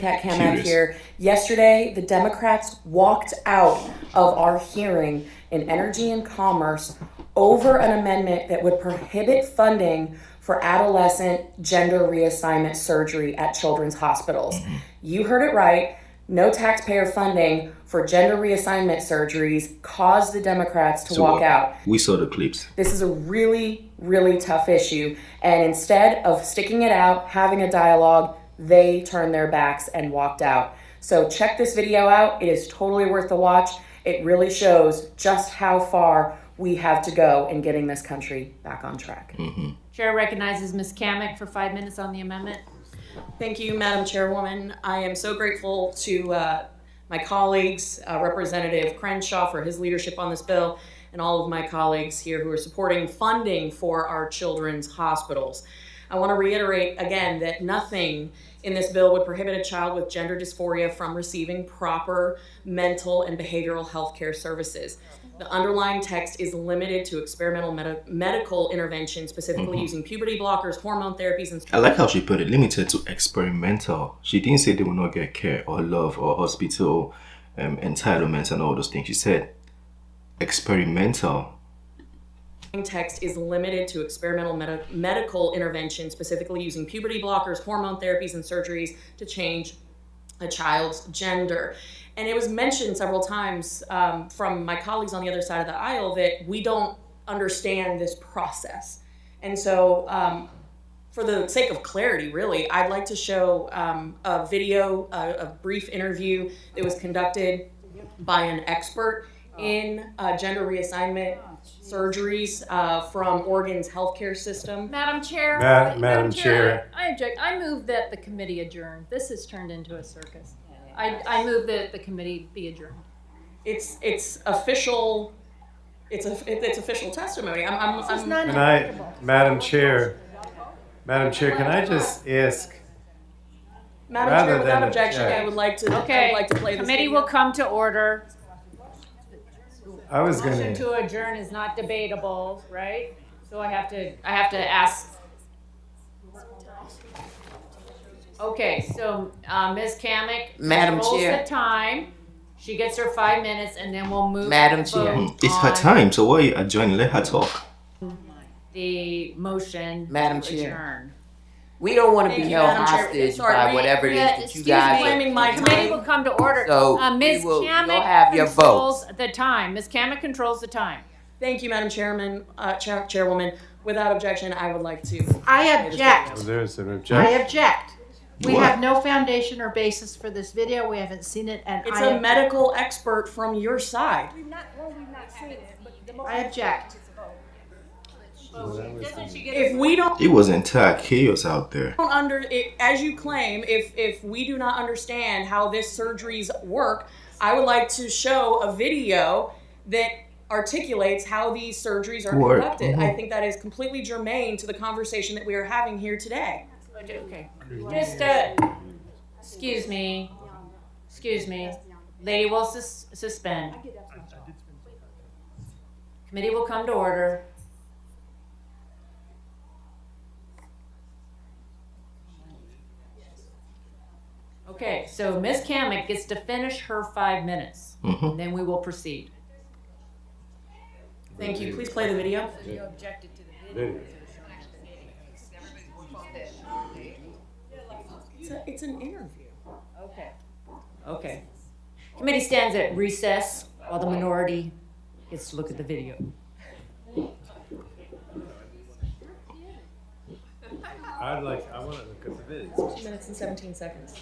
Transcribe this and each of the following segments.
Cat Cammack here. Yesterday, the Democrats walked out of our hearing in Energy and Commerce over an amendment that would prohibit funding for adolescent gender reassignment surgery at children's hospitals. You heard it right. No taxpayer funding for gender reassignment surgeries caused the Democrats to walk out. We saw the clips. This is a really, really tough issue. And instead of sticking it out, having a dialogue, they turned their backs and walked out. So check this video out. It is totally worth the watch. It really shows just how far we have to go in getting this country back on track. Chair recognizes Ms. Cammack for 5 minutes on the amendment. Thank you, Madam Chairwoman. I am so grateful to my colleagues, Representative Crenshaw for his leadership on this bill, and all of my colleagues here who are supporting funding for our children's hospitals. I want to reiterate again that nothing in this bill would prohibit a child with gender dysphoria from receiving proper mental and behavioral health care services. The underlying text is limited to experimental medical intervention, specifically using puberty blockers, hormone therapies, and... I like how she put it, limited to experimental. She didn't say they will not get care or love or hospital entitlements and all those things. She said experimental. Text is limited to experimental medical intervention, specifically using puberty blockers, hormone therapies, and surgeries to change a child's gender. And it was mentioned several times from my colleagues on the other side of the aisle that we don't understand this process. And so for the sake of clarity, really, I'd like to show a video, a brief interview that was conducted by an expert in gender reassignment surgeries from Oregon's healthcare system. Madam Chair. Madam Chair. I object. I move that the committee adjourn. This has turned into a circus. I move that the committee be adjourned. It's official. It's official testimony. Madam Chair, can I just ask? Madam Chair, without objection, I would like to. Okay. I would like to play this. Committee video. will come to order. I was going Motion to adjourn is not debatable, right? So I have to ask. Okay, so Ms. Cammack Madam controls Chair. the time. She gets her 5 minutes, and then we'll move. Madam to Chair. vote It's her on time, so why are you adjoining? Let her talk. The motion. Madam to Chair. adjourn. We don't want to Thank be you, held Madam Chair. hostage Sorry, by we- whatever it is that you Excuse guys me. are. Claiming my The committee time. will come to order. So Ms. you'll Cammack have your controls the time. Ms. Cammack controls the time. Thank you, Madam Chairman, Chairwoman. Without objection, I would like to. I object. There's an I objection. object. We What? have no foundation or basis for this video. We haven't seen it, and It's I a object. medical expert from your side. I object. If we don't It was entire chaos out there. as you claim, if we do not understand how this surgeries work, I would like to show a video that articulates how these surgeries are Work. conducted. I think that is completely germane to the conversation that we are having here today. Okay. Just, excuse me. Lady will suspend. Committee will come to order. Okay, so Ms. Cammack gets to finish her 5 minutes. And then we will proceed. Thank you. Please play the video. It's an interview. Okay. Committee stands at recess while the minority gets to look at the video. I want to look at the video. 2 minutes and 17 seconds.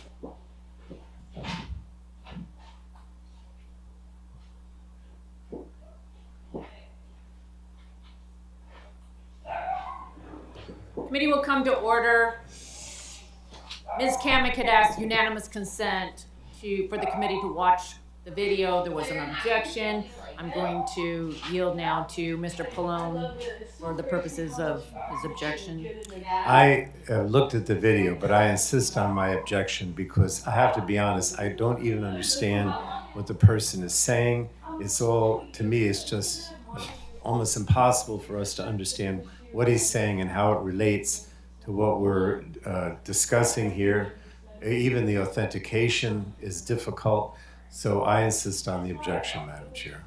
Committee will come to order. Ms. Cammack had asked unanimous consent for the committee to watch the video. There was an objection. I'm going to yield now to Mr. Pallone for the purposes of his objection. I looked at the video, but I insist on my objection because I have to be honest, I don't even understand what the person is saying. It's all, to me, it's just almost impossible for us to understand what he's saying and how it relates to what we're discussing here. Even the authentication is difficult. So I insist on the objection, Madam Chair.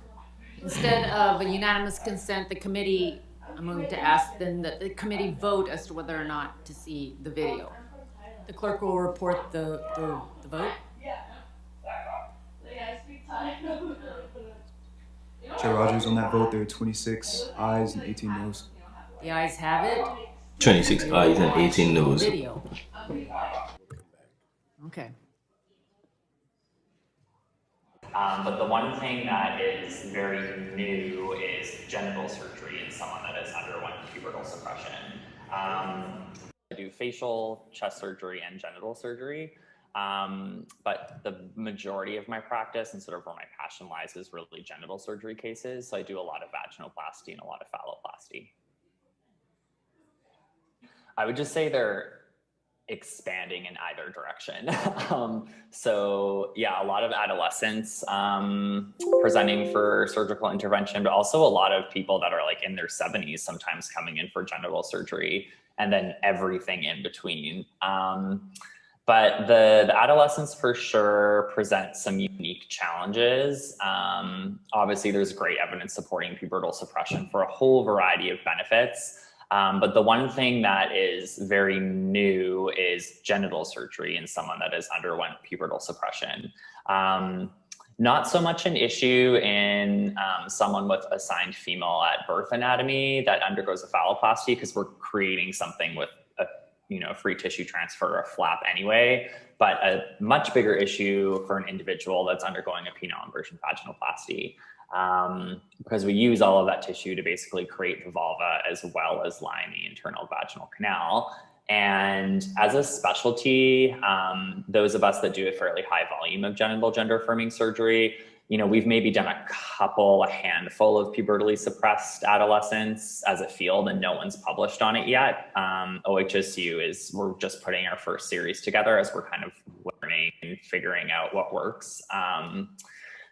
Instead of a unanimous consent, the committee, I'm going to ask then that the committee vote as to whether or not to see the video. The clerk will report the vote. Chair Rogers, on that vote, there are 26 ayes and 18 noes. The ayes have it. 26 ayes and 18 noes. Video. Okay. But the one thing that is very new is genital surgery in someone that has undergone pubertal suppression. I do facial, chest surgery, and genital surgery. But the majority of my practice and sort of where my passion lies is really genital surgery cases. So I do a lot of vaginoplasty and a lot of phalloplasty. I would just say they're expanding in either direction. So yeah, a lot of adolescents presenting for surgical intervention, but also a lot of people that are like in their 70s sometimes coming in for genital surgery, and then everything in between. But the adolescents for sure present some unique challenges. Obviously, there's great evidence supporting pubertal suppression for a whole variety of benefits. But the one thing that is very new is genital surgery in someone that has underwent pubertal suppression. Not so much an issue in someone with assigned female at birth anatomy that undergoes a phalloplasty, because we're creating something with a free tissue transfer or a flap anyway, but a much bigger issue for an individual that's undergoing a penile inversion vaginoplasty. Because we use all of that tissue to basically create the vulva as well as line the internal vaginal canal. And as a specialty, those of us that do a fairly high volume of genital gender affirming surgery, we've maybe done a handful of pubertally suppressed adolescents as a field, and no one's published on it yet. OHSU we're just putting our first series together as we're kind of learning and figuring out what works.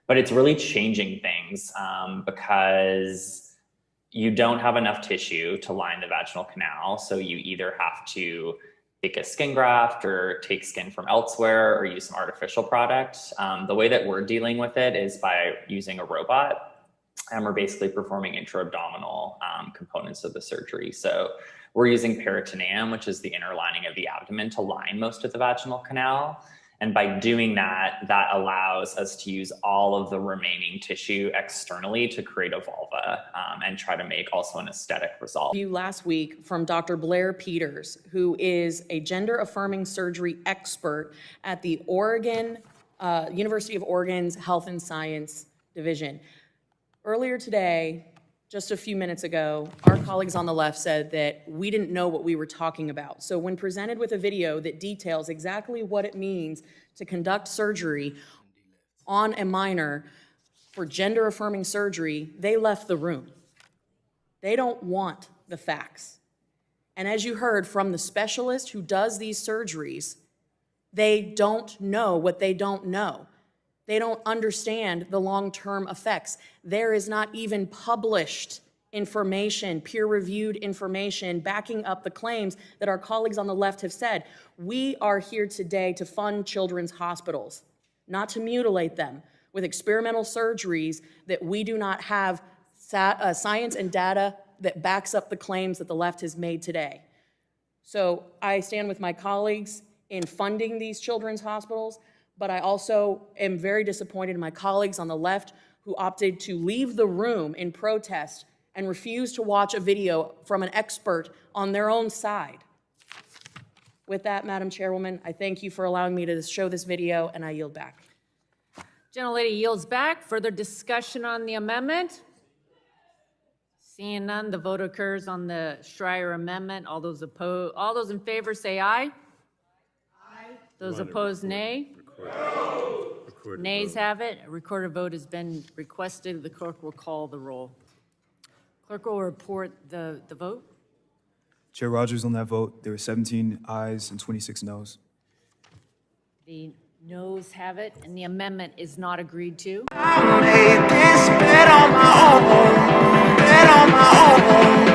But it's really changing things because you don't have enough tissue to line the vaginal canal. So you either have to take a skin graft or take skin from elsewhere or use some artificial product. The way that we're dealing with it is by using a robot, and we're basically performing intra-abdominal components of the surgery. So we're using peritoneum, which is the inner lining of the abdomen, to line most of the vaginal canal. And by doing that, that allows us to use all of the remaining tissue externally to create a vulva and try to make also an aesthetic result. Last week from Dr. Blair Peters, who is a gender affirming surgery expert at the University of Oregon's Health and Science Division. Earlier today, just a few minutes ago, our colleagues on the left said that we didn't know what we were talking about. So when presented with a video that details exactly what it means to conduct surgery on a minor for gender affirming surgery, they left the room. They don't want the facts. And as you heard from the specialist who does these surgeries, they don't know what they don't know. They don't understand the long-term effects. There is not even published information, peer-reviewed information backing up the claims that our colleagues on the left have said. We are here today to fund children's hospitals, not to mutilate them with experimental surgeries that we do not have science and data that backs up the claims that the left has made today. So I stand with my colleagues in funding these children's hospitals, but I also am very disappointed in my colleagues on the left who opted to leave the room in protest and refuse to watch a video from an expert on their own side. With that, Madam Chairwoman, I thank you for allowing me to show this video, and I yield back. Gentlelady yields back. Further discussion on the amendment? Seeing none, the vote occurs on the Schreier amendment. All those in favor say aye. Aye. Those opposed, nay. Nays have it. A recorded vote has been requested. The clerk will call the roll. Clerk will report the vote. Chair Rogers, on that vote, there were 17 ayes and 26 noes. The noes have it, and the amendment is not agreed to. I made this bet on my own, bet on my own.